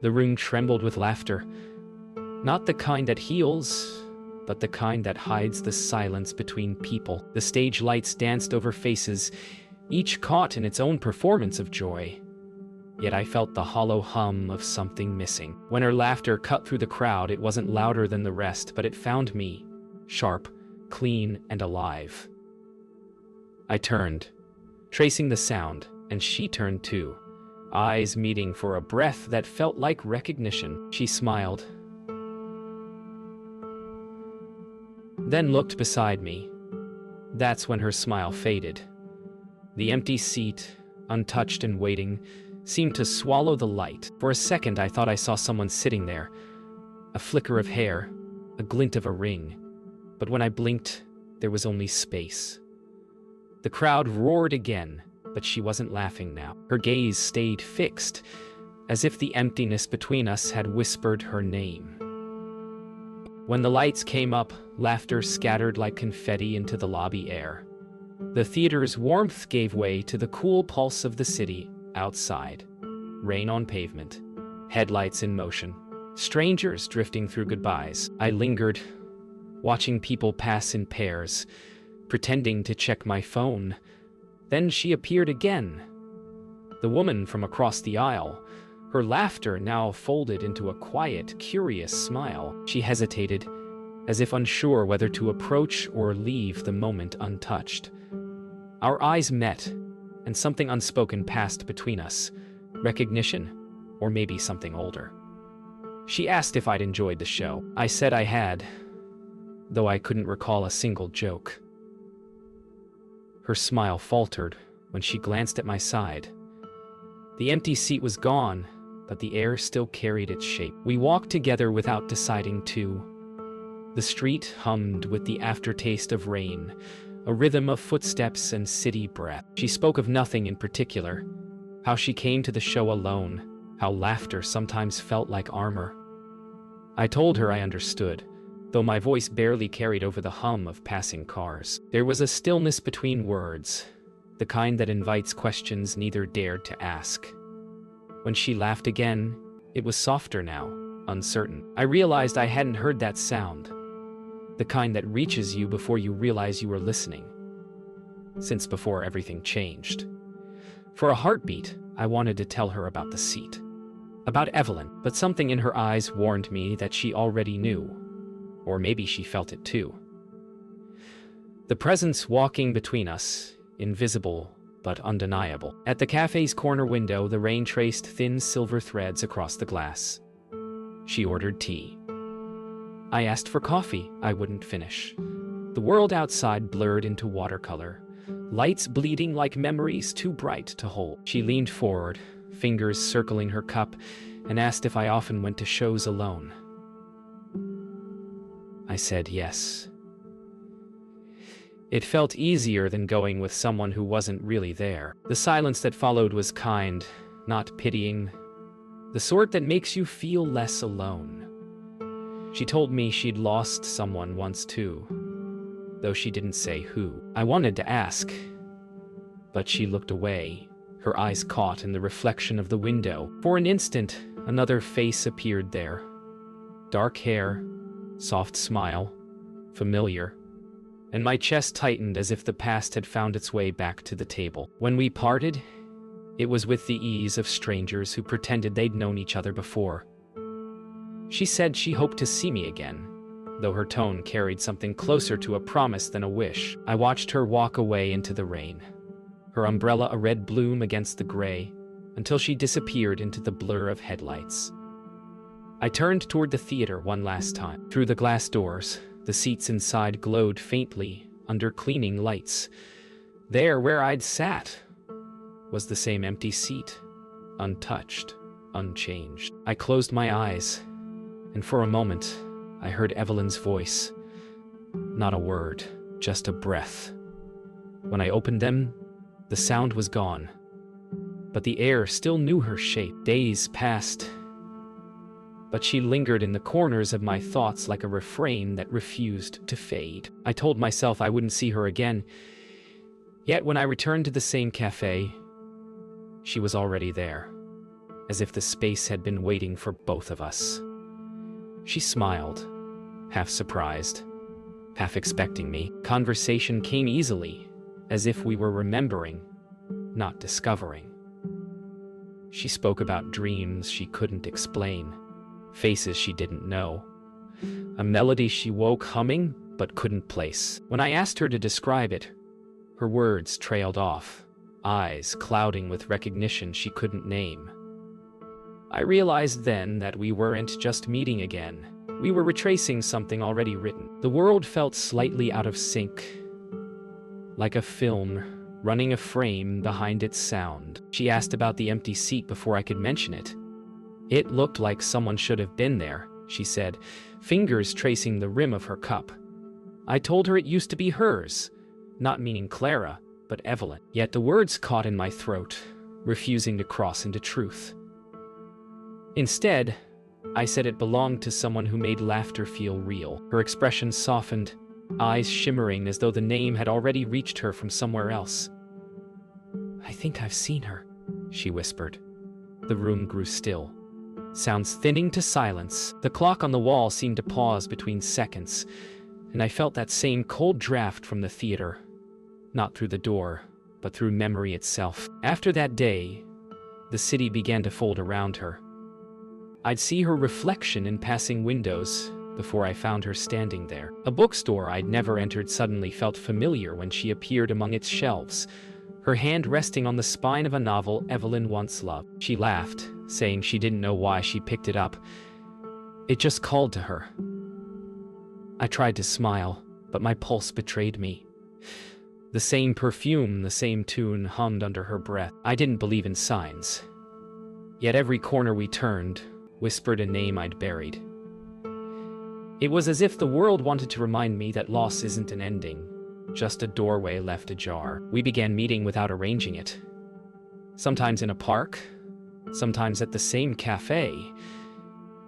The room trembled with laughter. Not the kind that heals, but the kind that hides the silence between people. The stage lights danced over faces, each caught in its own performance of joy. Yet I felt the hollow hum of something missing. When her laughter cut through the crowd, it wasn't louder than the rest, but it found me, sharp, clean, and alive. I turned, tracing the sound, and she turned too, eyes meeting for a breath that felt like recognition. She smiled, then looked beside me. That's when her smile faded. The empty seat, untouched and waiting, seemed to swallow the light. For a second, I thought I saw someone sitting there. A flicker of hair, a glint of a ring. But when I blinked, there was only space. The crowd roared again, but she wasn't laughing now. Her gaze stayed fixed, as if the emptiness between us had whispered her name. When the lights came up, laughter scattered like confetti into the lobby air. The theater's warmth gave way to the cool pulse of the city outside. Rain on pavement, headlights in motion, strangers drifting through goodbyes. I lingered, watching people pass in pairs, pretending to check my phone. Then she appeared again. The woman from across the aisle, her laughter now folded into a quiet, curious smile. She hesitated, as if unsure whether to approach or leave the moment untouched. Our eyes met, and something unspoken passed between us. Recognition, or maybe something older. She asked if I'd enjoyed the show. I said I had, though I couldn't recall a single joke. Her smile faltered when she glanced at my side. The empty seat was gone, but the air still carried its shape. We walked together without deciding to. The street hummed with the aftertaste of rain, a rhythm of footsteps and city breath. She spoke of nothing in particular, how she came to the show alone, how laughter sometimes felt like armor. I told her I understood, though my voice barely carried over the hum of passing cars. There was a stillness between words, the kind that invites questions neither dared to ask. When she laughed again, it was softer now, uncertain. I realized I hadn't heard that sound, the kind that reaches you before you realize you were listening, since before everything changed. For a heartbeat, I wanted to tell her about the seat, about Evelyn, but something in her eyes warned me that she already knew, or maybe she felt it too. The presence walking between us, invisible but undeniable. At the cafe's corner window, the rain traced thin silver threads across the glass. She ordered tea. I asked for coffee. I wouldn't finish. The world outside blurred into watercolor, lights bleeding like memories too bright to hold. She leaned forward, fingers circling her cup, and asked if I often went to shows alone. I said yes. It felt easier than going with someone who wasn't really there. The silence that followed was kind, not pitying, the sort that makes you feel less alone. She told me she'd lost someone once too, though she didn't say who. I wanted to ask, but she looked away, her eyes caught in the reflection of the window. For an instant, another face appeared there. Dark hair, soft smile, familiar. And my chest tightened as if the past had found its way back to the table. When we parted, it was with the ease of strangers who pretended they'd known each other before. She said she hoped to see me again, though her tone carried something closer to a promise than a wish. I watched her walk away into the rain, her umbrella a red bloom against the gray, until she disappeared into the blur of headlights. I turned toward the theater one last time. Through the glass doors, the seats inside glowed faintly under cleaning lights. There, where I'd sat, was the same empty seat, untouched, unchanged. I closed my eyes, and for a moment, I heard Evelyn's voice. Not a word, just a breath. When I opened them, the sound was gone, but the air still knew her shape. Days passed, but she lingered in the corners of my thoughts like a refrain that refused to fade. I told myself I wouldn't see her again, yet when I returned to the same cafe, she was already there. as if the space had been waiting for both of us. She smiled, half surprised, half expecting me. Conversation came easily, as if we were remembering, not discovering. She spoke about dreams she couldn't explain, faces she didn't know, a melody she woke humming but couldn't place. When I asked her to describe it, her words trailed off, eyes clouding with recognition she couldn't name. I realized then that we weren't just meeting again. We were retracing something already written. The world felt slightly out of sync, like a film running a frame behind its sound. She asked about the empty seat before I could mention it. It looked like someone should have been there, she said, fingers tracing the rim of her cup. I told her it used to be hers, not meaning Clara, but Evelyn. Yet the words caught in my throat, refusing to cross into truth. Instead, I said it belonged to someone who made laughter feel real. Her expression softened, eyes shimmering as though the name had already reached her from somewhere else. I think I've seen her, she whispered. The room grew still, sounds thinning to silence. The clock on the wall seemed to pause between seconds, and I felt that same cold draft from the theater, not through the door, but through memory itself. After that day, the city began to fold around her. I'd see her reflection in passing windows before I found her standing there. A bookstore I'd never entered suddenly felt familiar when she appeared among its shelves, her hand resting on the spine of a novel Evelyn once loved. She laughed, saying she didn't know why she picked it up. It just called to her. I tried to smile, but my pulse betrayed me. The same perfume, the same tune hummed under her breath. I didn't believe in signs. Yet every corner we turned whispered a name I'd buried. It was as if the world wanted to remind me that loss isn't an ending, just a doorway left ajar. We began meeting without arranging it. Sometimes in a park, sometimes at the same cafe.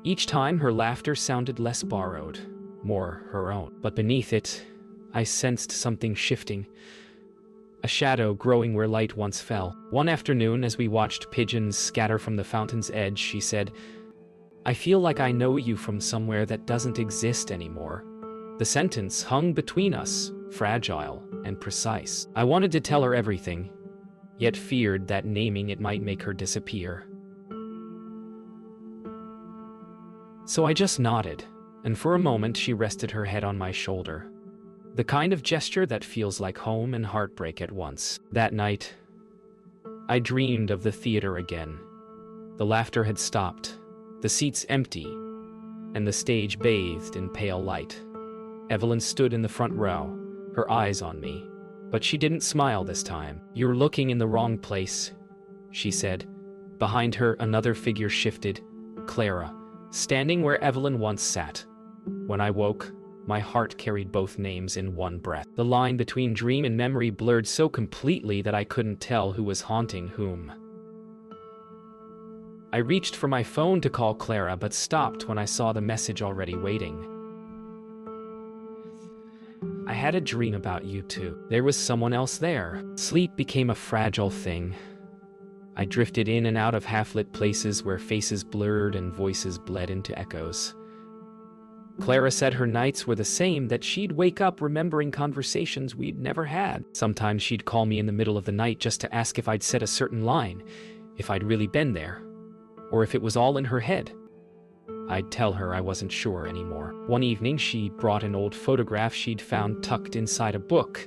Each time her laughter sounded less borrowed, more her own. But beneath it, I sensed something shifting, a shadow growing where light once fell. One afternoon, as we watched pigeons scatter from the fountain's edge, she said, "I feel like I know you from somewhere that doesn't exist anymore." The sentence hung between us, fragile and precise. I wanted to tell her everything, yet feared that naming it might make her disappear. So I just nodded, and for a moment she rested her head on my shoulder. The kind of gesture that feels like home and heartbreak at once. That night, I dreamed of the theater again. The laughter had stopped, the seats empty, and the stage bathed in pale light. Evelyn stood in the front row, her eyes on me, but she didn't smile this time. "You're looking in the wrong place," she said. Behind her, another figure shifted, Clara, standing where Evelyn once sat. When I woke, my heart carried both names in one breath. The line between dream and memory blurred so completely that I couldn't tell who was haunting whom. I reached for my phone to call Clara, but stopped when I saw the message already waiting. "I had a dream about you too. There was someone else there." Sleep became a fragile thing. I drifted in and out of half-lit places where faces blurred and voices bled into echoes. Clara said her nights were the same, that she'd wake up remembering conversations we'd never had. Sometimes she'd call me in the middle of the night just to ask if I'd said a certain line, if I'd really been there, or if it was all in her head. I'd tell her I wasn't sure anymore. One evening, she brought an old photograph she'd found tucked inside a book.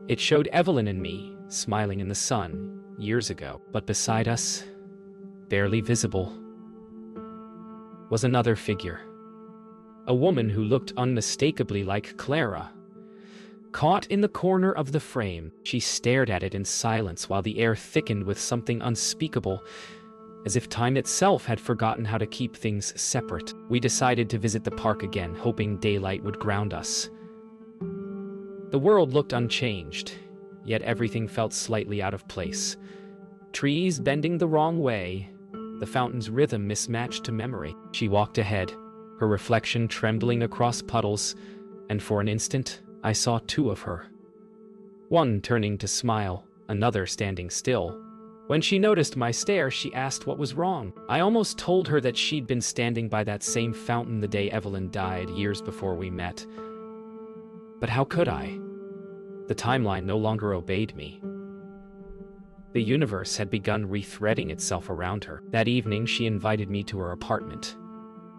It showed Evelyn and me, smiling in the sun, years ago. But beside us, barely visible, was another figure. A woman who looked unmistakably like Clara. Caught in the corner of the frame, she stared at it in silence while the air thickened with something unspeakable, as if time itself had forgotten how to keep things separate. We decided to visit the park again, hoping daylight would ground us. The world looked unchanged, yet everything felt slightly out of place. Trees bending the wrong way, the fountain's rhythm mismatched to memory. She walked ahead, her reflection trembling across puddles, and for an instant, I saw two of her. One turning to smile, another standing still, When she noticed my stare, she asked what was wrong. I almost told her that she'd been standing by that same fountain the day Evelyn died, years before we met. But how could I? The timeline no longer obeyed me. The universe had begun rethreading itself around her. That evening, she invited me to her apartment.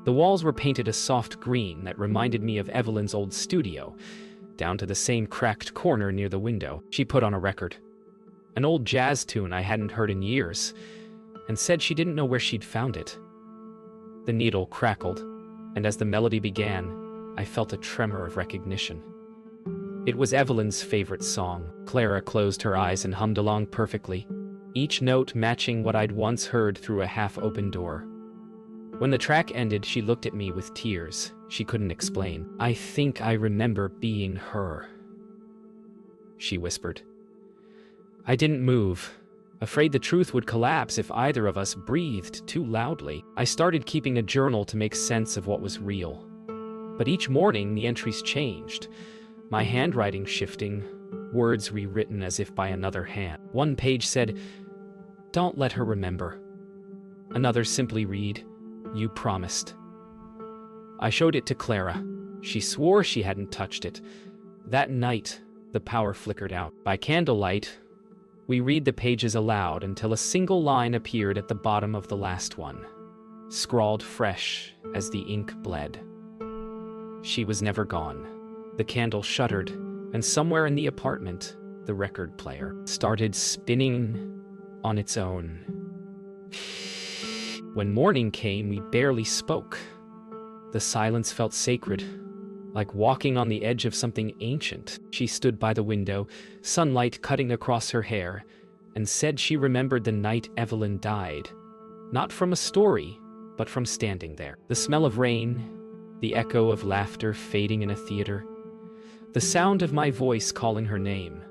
The walls were painted a soft green that reminded me of Evelyn's old studio, down to the same cracked corner near the window. She put on a record, an old jazz tune I hadn't heard in years, and said she didn't know where she'd found it. The needle crackled, and as the melody began, I felt a tremor of recognition. It was Evelyn's favorite song. Clara closed her eyes and hummed along perfectly, each note matching what I'd once heard through a half-open door. When the track ended, she looked at me with tears she couldn't explain. "I think I remember being her," she whispered. I didn't move, afraid the truth would collapse if either of us breathed too loudly. I started keeping a journal to make sense of what was real. But each morning, the entries changed, my handwriting shifting, words rewritten as if by another hand. One page said, "Don't let her remember." Another simply read, "You promised." I showed it to Clara. She swore she hadn't touched it. That night, the power flickered out. By candlelight, we read the pages aloud until a single line appeared at the bottom of the last one, scrawled fresh as the ink bled. She was never gone. The candle shuddered, and somewhere in the apartment, the record player started spinning on its own. When morning came, we barely spoke. The silence felt sacred, like walking on the edge of something ancient. She stood by the window, sunlight cutting across her hair, and said she remembered the night Evelyn died, not from a story, but from standing there. The smell of rain, the echo of laughter fading in a theater, the sound of my voice calling her name.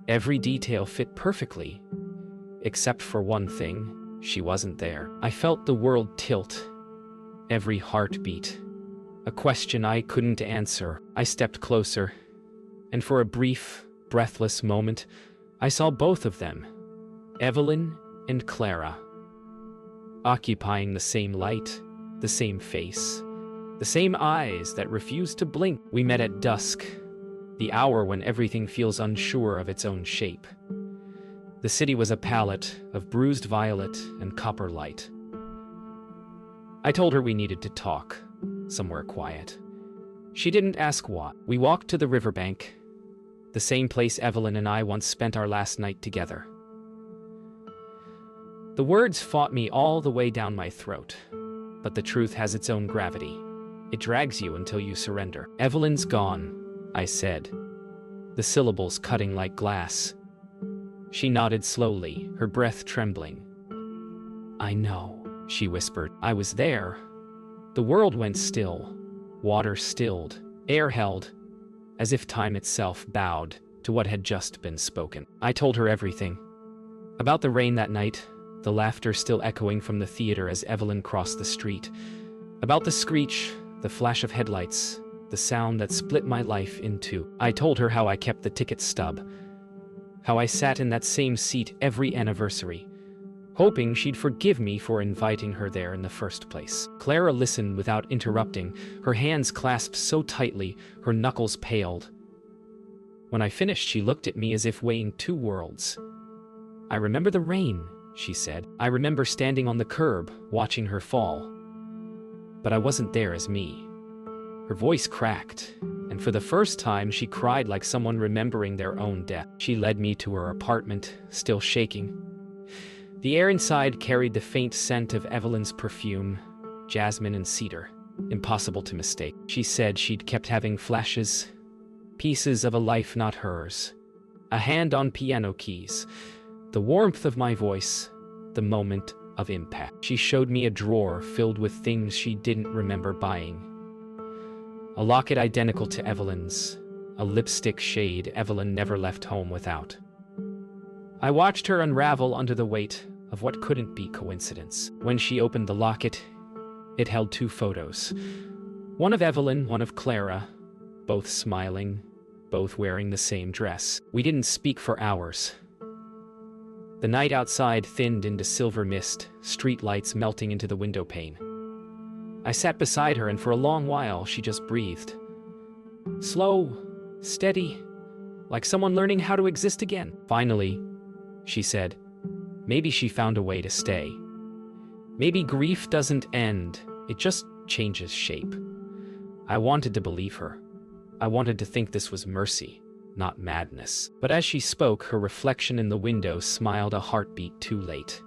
Every detail fit perfectly, except for one thing. She wasn't there. I felt the world tilt, every heartbeat. A question I couldn't answer. I stepped closer, and for a brief, breathless moment, I saw both of them, Evelyn and Clara, occupying the same light, the same face, the same eyes that refused to blink. We met at dusk, the hour when everything feels unsure of its own shape. The city was a palette of bruised violet and copper light. I told her we needed to talk, somewhere quiet. She didn't ask what. We walked to the riverbank, the same place Evelyn and I once spent our last night together. The words fought me all the way down my throat, but the truth has its own gravity. It drags you until you surrender. "Evelyn's gone," I said, the syllables cutting like glass. She nodded slowly, her breath trembling. "I know," she whispered. I was there. The world went still, water stilled, air held, as if time itself bowed to what had just been spoken. I told her everything. About the rain that night, the laughter still echoing from the theater as Evelyn crossed the street. About the screech, the flash of headlights, the sound that split my life in two. I told her how I kept the ticket stub, how I sat in that same seat every anniversary, hoping she'd forgive me for inviting her there in the first place. Clara listened without interrupting, her hands clasped so tightly, her knuckles paled. When I finished, she looked at me as if weighing two worlds. "I remember the rain," she said. "I remember standing on the curb, watching her fall. But I wasn't there as me." Her voice cracked, and for the first time she cried like someone remembering their own death. She led me to her apartment, still shaking. The air inside carried the faint scent of Evelyn's perfume, jasmine and cedar, impossible to mistake. She said she'd kept having flashes, pieces of a life not hers, a hand on piano keys, the warmth of my voice, the moment of impact. She showed me a drawer filled with things she didn't remember buying. A locket identical to Evelyn's, a lipstick shade Evelyn never left home without. I watched her unravel under the weight of what couldn't be coincidence. When she opened the locket, it held two photos. One of Evelyn, one of Clara, both smiling, both wearing the same dress. We didn't speak for hours. The night outside thinned into silver mist, street lights melting into the window pane. I sat beside her, and for a long while she just breathed. Slow, steady, like someone learning how to exist again. Finally, she said, maybe she found a way to stay. Maybe grief doesn't end, it just changes shape. I wanted to believe her. I wanted to think this was mercy, not madness. But as she spoke, her reflection in the window smiled a heartbeat too late.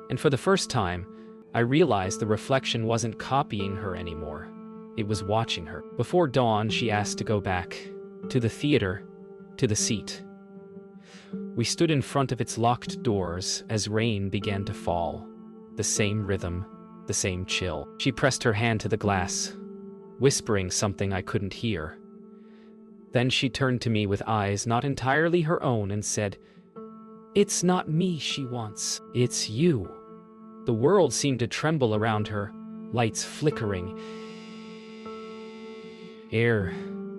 And for the first time, I realized the reflection wasn't copying her anymore. It was watching her. Before dawn, she asked to go back. To the theater, to the seat. We stood in front of its locked doors as rain began to fall. The same rhythm, the same chill. She pressed her hand to the glass, whispering something I couldn't hear. Then she turned to me with eyes not entirely her own and said, "It's not me she wants, it's you." The world seemed to tremble around her, lights flickering, air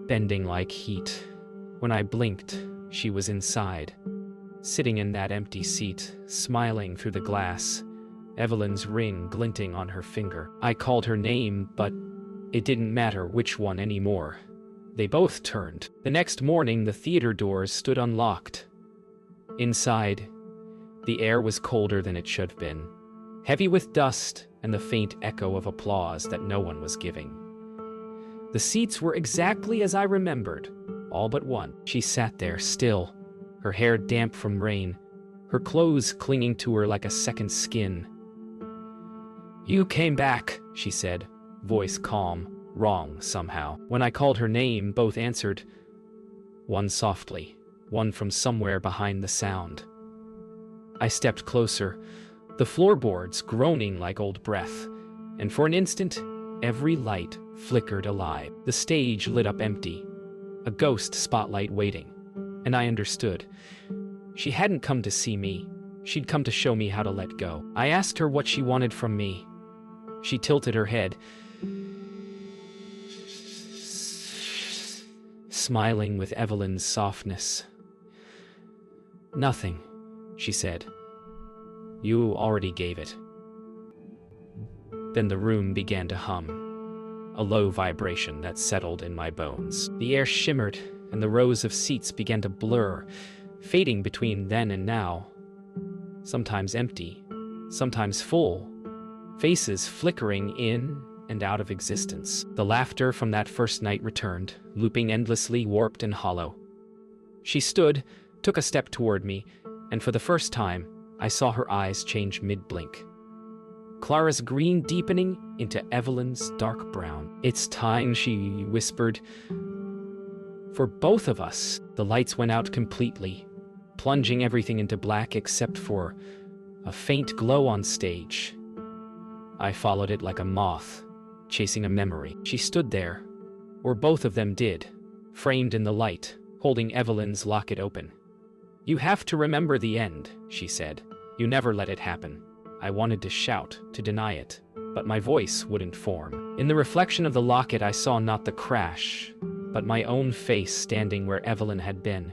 bending like heat. When I blinked, she was inside, sitting in that empty seat, smiling through the glass, Evelyn's ring glinting on her finger. I called her name, but it didn't matter which one anymore. They both turned. The next morning, the theater doors stood unlocked. Inside, the air was colder than it should have been, heavy with dust and the faint echo of applause that no one was giving. The seats were exactly as I remembered, all but one. She sat there, still, her hair damp from rain, her clothes clinging to her like a second skin. "You came back," she said, voice calm, wrong somehow. When I called her name, both answered, one softly, one from somewhere behind the sound. I stepped closer, the floorboards groaning like old breath, and for an instant, every light flickered alive. The stage lit up empty, a ghost spotlight waiting, and I understood. She hadn't come to see me. She'd come to show me how to let go. I asked her what she wanted from me. She tilted her head, smiling with Evelyn's softness. "Nothing," she said. "You already gave it." Then the room began to hum, a low vibration that settled in my bones. The air shimmered, and the rows of seats began to blur, fading between then and now. Sometimes empty, sometimes full, faces flickering in and out of existence. The laughter from that first night returned, looping endlessly, warped and hollow. She stood, took a step toward me, and for the first time, I saw her eyes change mid-blink. Clara's green deepening into Evelyn's dark brown. "It's time," she whispered. "For both of us." The lights went out completely, plunging everything into black except for a faint glow on stage. I followed it like a moth, chasing a memory. She stood there, or both of them did, framed in the light, holding Evelyn's locket open. "You have to remember the end," she said. "You never let it happen." I wanted to shout, to deny it, but my voice wouldn't form. In the reflection of the locket, I saw not the crash, but my own face standing where Evelyn had been,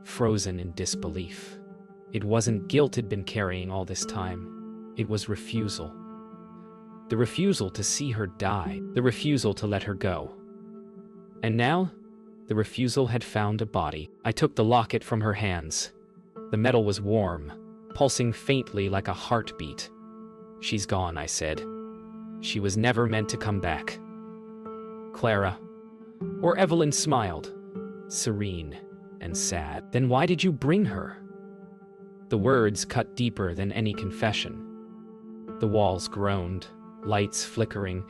frozen in disbelief. It wasn't guilt I'd been carrying all this time. It was refusal. The refusal to see her die. The refusal to let her go. And now, the refusal had found a body. I took the locket from her hands. The metal was warm, pulsing faintly like a heartbeat. "She's gone," I said. "She was never meant to come back." Clara, or Evelyn, smiled, serene and sad. "Then why did you bring her?" The words cut deeper than any confession. The walls groaned, lights flickering,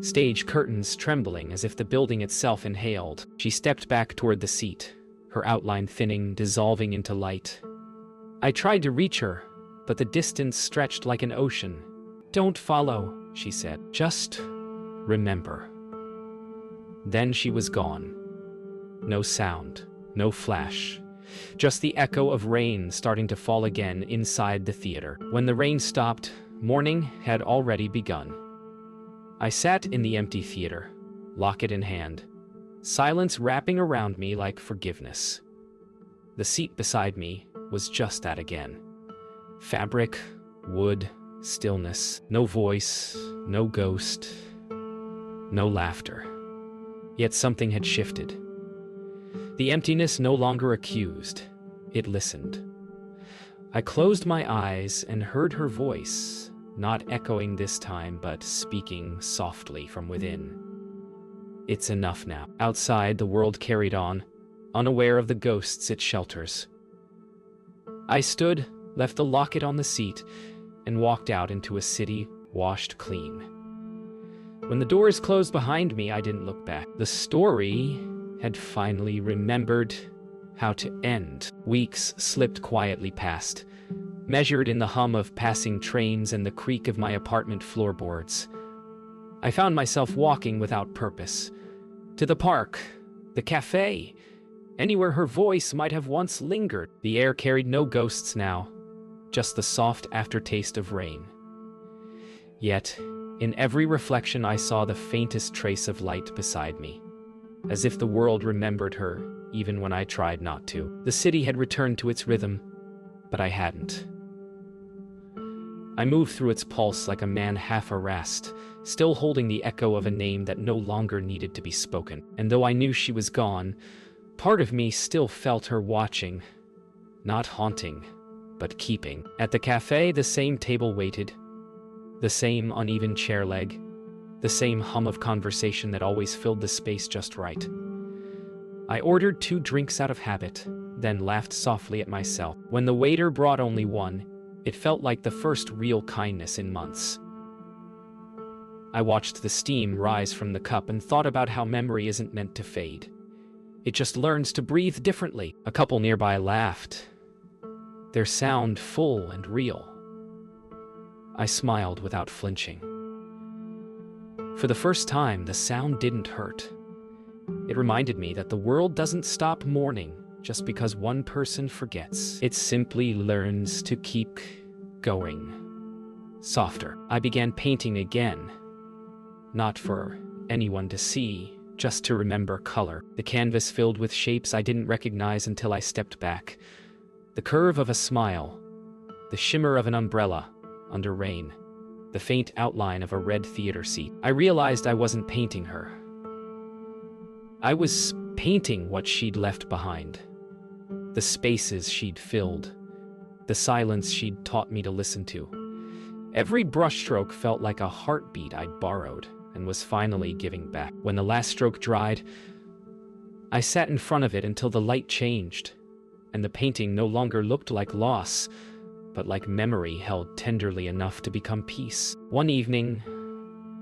stage curtains trembling as if the building itself inhaled. She stepped back toward the seat, her outline thinning, dissolving into light. I tried to reach her, but the distance stretched like an ocean. "Don't follow," she said. "Just remember." Then she was gone. No sound, no flash, just the echo of rain starting to fall again inside the theater. When the rain stopped, morning had already begun. I sat in the empty theater, locket in hand, silence wrapping around me like forgiveness. The seat beside me, was just that again. Fabric, wood, stillness, no voice, no ghost, no laughter. Yet something had shifted. The emptiness no longer accused, it listened. I closed my eyes and heard her voice, not echoing this time, but speaking softly from within. It's enough now. Outside, the world carried on, unaware of the ghosts it shelters. I stood, left the locket on the seat, and walked out into a city washed clean. When the doors closed behind me, I didn't look back. The story had finally remembered how to end. Weeks slipped quietly past, measured in the hum of passing trains and the creak of my apartment floorboards. I found myself walking without purpose. To the park, the cafe, anywhere her voice might have once lingered. The air carried no ghosts now, just the soft aftertaste of rain. Yet, in every reflection I saw the faintest trace of light beside me, as if the world remembered her, even when I tried not to. The city had returned to its rhythm, but I hadn't. I moved through its pulse like a man half harassed, still holding the echo of a name that no longer needed to be spoken. And though I knew she was gone, part of me still felt her watching, not haunting, but keeping. At the cafe, the same table waited, the same uneven chair leg, the same hum of conversation that always filled the space just right. I ordered 2 drinks out of habit, then laughed softly at myself. When the waiter brought only one, it felt like the first real kindness in months. I watched the steam rise from the cup and thought about how memory isn't meant to fade. It just learns to breathe differently. A couple nearby laughed, their sound full and real. I smiled without flinching. For the first time, the sound didn't hurt. It reminded me that the world doesn't stop mourning just because one person forgets. It simply learns to keep going. Softer. I began painting again. Not for anyone to see, just to remember color. The canvas filled with shapes I didn't recognize until I stepped back. The curve of a smile, the shimmer of an umbrella under rain, the faint outline of a red theater seat. I realized I wasn't painting her. I was painting what she'd left behind. The spaces she'd filled, the silence she'd taught me to listen to. Every brushstroke felt like a heartbeat I'd borrowed and was finally giving back. When the last stroke dried, I sat in front of it until the light changed, and the painting no longer looked like loss, but like memory held tenderly enough to become peace. One evening,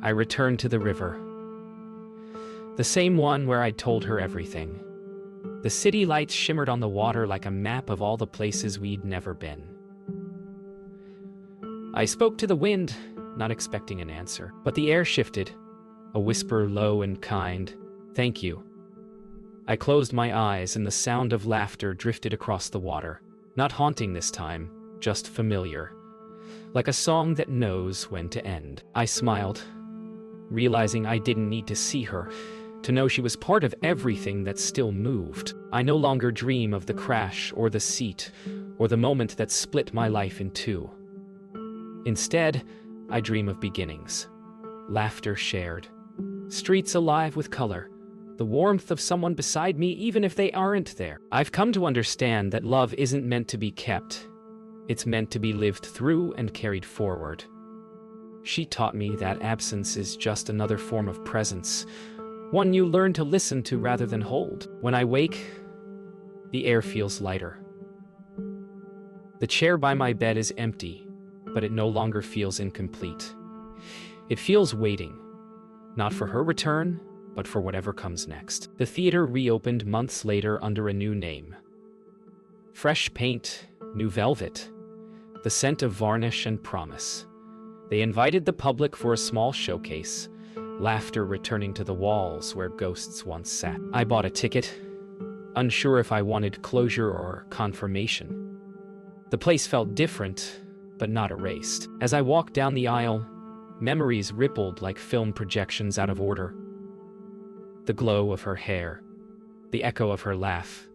I returned to the river, the same one where I'd told her everything. The city lights shimmered on the water like a map of all the places we'd never been. I spoke to the wind, not expecting an answer, but the air shifted, a whisper low and kind, "Thank you." I closed my eyes and the sound of laughter drifted across the water, not haunting this time, just familiar, like a song that knows when to end. I smiled, realizing I didn't need to see her to know she was part of everything that still moved. I no longer dream of the crash or the seat or the moment that split my life in two. Instead, I dream of beginnings, laughter shared, streets alive with color, the warmth of someone beside me even if they aren't there. I've come to understand that love isn't meant to be kept. It's meant to be lived through and carried forward. She taught me that absence is just another form of presence, one you learn to listen to rather than hold. When I wake, the air feels lighter. The chair by my bed is empty, but it no longer feels incomplete. It feels waiting, not for her return, but for whatever comes next. The theater reopened months later under a new name. Fresh paint, new velvet, the scent of varnish and promise. They invited the public for a small showcase, laughter returning to the walls where ghosts once sat. I bought a ticket, unsure if I wanted closure or confirmation. The place felt different, but not erased. As I walked down the aisle, memories rippled like film projections out of order. The glow of her hair, the echo of her laugh,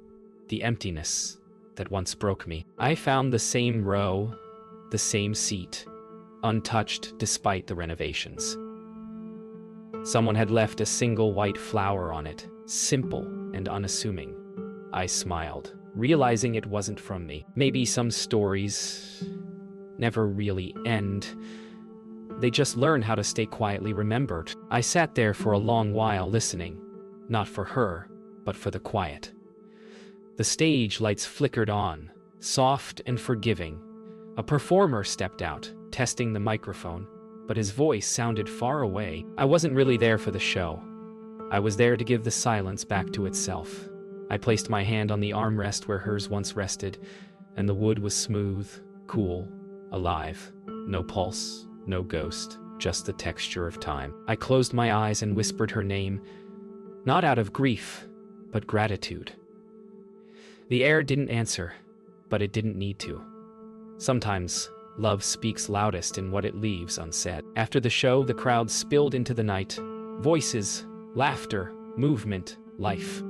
the emptiness, that once broke me. I found the same row, the same seat, untouched despite the renovations. Someone had left a single white flower on it, simple and unassuming. I smiled, realizing it wasn't from me. Maybe some stories never really end. They just learn how to stay quietly remembered. I sat there for a long while listening, not for her, but for the quiet. The stage lights flickered on, soft and forgiving. A performer stepped out, testing the microphone, but his voice sounded far away. I wasn't really there for the show. I was there to give the silence back to itself. I placed my hand on the armrest where hers once rested, and the wood was smooth, cool, alive. No pulse, no ghost, just the texture of time. I closed my eyes and whispered her name, not out of grief, but gratitude. The air didn't answer, but it didn't need to. Sometimes, love speaks loudest in what it leaves unsaid. After the show, the crowd spilled into the night. Voices, laughter, movement, life.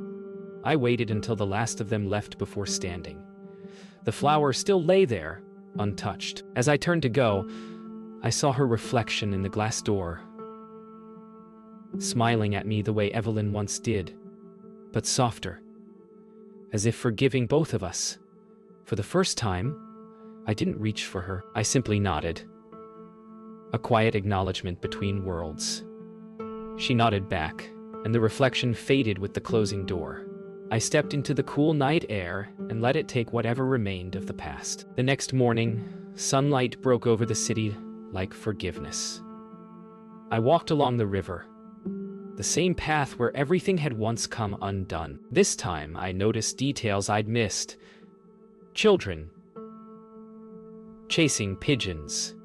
I waited until the last of them left before standing. The flower still lay there, untouched. As I turned to go, I saw her reflection in the glass door, smiling at me the way Evelyn once did, but softer, as if forgiving both of us. For the first time, I didn't reach for her. I simply nodded. A quiet acknowledgement between worlds. She nodded back, and the reflection faded with the closing door. I stepped into the cool night air and let it take whatever remained of the past. The next morning, sunlight broke over the city like forgiveness. I walked along the river, the same path where everything had once come undone. This time, I noticed details I'd missed. Children chasing pigeons,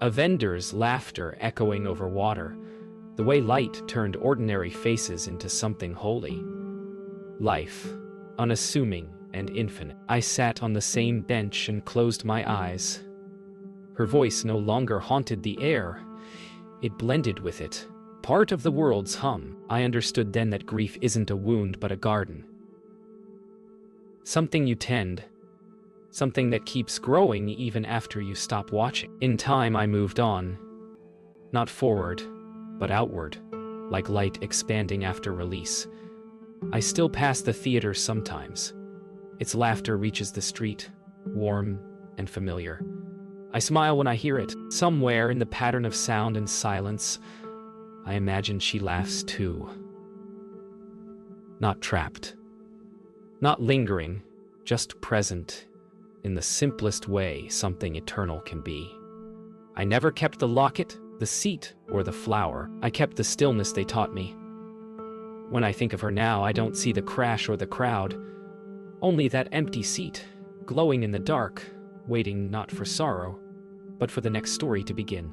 a vendor's laughter echoing over water, the way light turned ordinary faces into something holy. Life, unassuming and infinite. I sat on the same bench and closed my eyes. Her voice no longer haunted the air. It blended with it, part of the world's hum. I understood then that grief isn't a wound but a garden. Something you tend, something that keeps growing even after you stop watching. In time, I moved on. Not forward, but outward, like light expanding after release. I still pass the theater sometimes. Its laughter reaches the street, warm and familiar. I smile when I hear it. Somewhere in the pattern of sound and silence, I imagine she laughs too. Not trapped, not lingering, just present in the simplest way something eternal can be. I never kept the locket, the seat, or the flower. I kept the stillness they taught me. When I think of her now, I don't see the crash or the crowd, only that empty seat, glowing in the dark, waiting not for sorrow, but for the next story to begin.